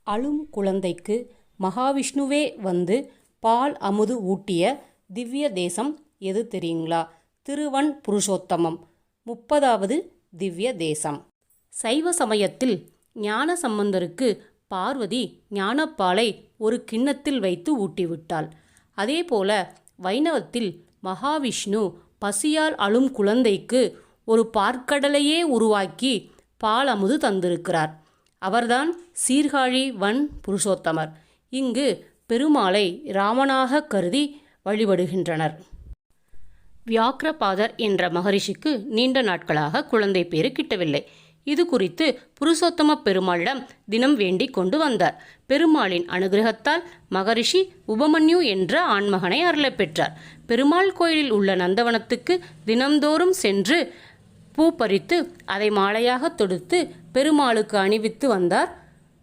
அழும் குழந்தைக்கு மகாவிஷ்ணுவே வந்து பால் அமுது ஊட்டிய திவ்ய தேசம் எது தெரியுங்களா? திருவன் புருஷோத்தமம் 30வது திவ்ய தேசம். சைவ சமயத்தில் ஞான சம்பந்தருக்கு பார்வதி ஞானப்பாலை ஒரு கிண்ணத்தில் வைத்து ஊட்டிவிட்டாள். அதேபோல வைணவத்தில் மகாவிஷ்ணு பசியால் அழும் குழந்தைக்கு ஒரு பார்க்கடலையே உருவாக்கி பால் அமுது தந்திருக்கிறார். அவர்தான் சீர்காழி வன் புருஷோத்தமர். இங்கு பெருமாளை ராமனாக கருதி வழிபடுகின்றனர். வியாக்கிரபாதர் என்ற மகரிஷிக்கு நீண்ட நாட்களாக குழந்தை பேறு கிட்டவில்லை. இது குறித்து புருஷோத்தம பெருமாளிடம் தினம் வேண்டிக் கொண்டு வந்தார். பெருமாளின் அனுகிரகத்தால் மகரிஷி உபமன்யு என்ற ஆண்மகனை அருளப் பெற்றார். பெருமாள் கோயிலில் உள்ள நந்தவனத்துக்கு தினம்தோறும் சென்று பூ பறித்து அதை மாலையாக தொடுத்து பெருமாளுக்கு அணிவித்து வந்தார்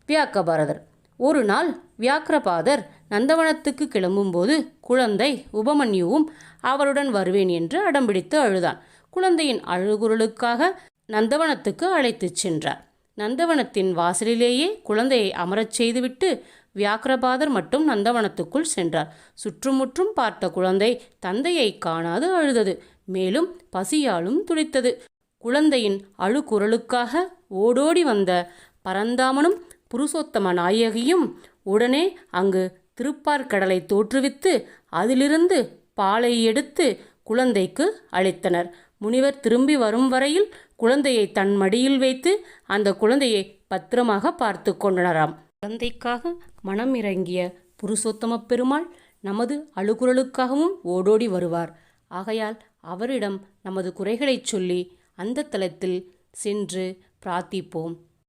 வியாக்கிரபாதர். ஒரு நாள் வியாக்கிரபாதர் நந்தவனத்துக்கு கிளம்பும்போது குழந்தை உபமன்யுவும் அவருடன் வருவேன் என்று அடம்பிடித்து அழுதான். குழந்தையின் அழுகுரலுக்காக நந்தவனத்துக்கு அழைத்துச் சென்றார். நந்தவனத்தின் வாசலிலேயே குழந்தையை அமரச் செய்துவிட்டு வியாக்கிரபாதர் மட்டும் நந்தவனத்துக்குள் சென்றார். சுற்றுமுற்றும் பார்த்த குழந்தை தந்தையை காணாது அழுதது. மேலும் பசியாலும் துடித்தது. குழந்தையின் அழுகுரலுக்காக ஓடோடி வந்த பரந்தாமனும் புருஷோத்தம நாயகியும் உடனே அங்கு திருப்பார்கடலை தோற்றுவித்து அதிலிருந்து பாலை எடுத்து குழந்தைக்கு அளித்தனர். முனிவர் திரும்பி வரும் வரையில் குழந்தையை தன் மடியில் வைத்து அந்த குழந்தையை பத்திரமாக பார்த்து கொண்டனராம். குழந்தைக்காக மனம் இறங்கிய புருஷோத்தம பெருமாள் நமது அழுகுரலுக்காகவும் ஓடோடி வருவார். ஆகையால் அவரிடம் நமது குறைகளைச் சொல்லி அந்த தலத்தில் சென்று பிரார்த்திப்போம்.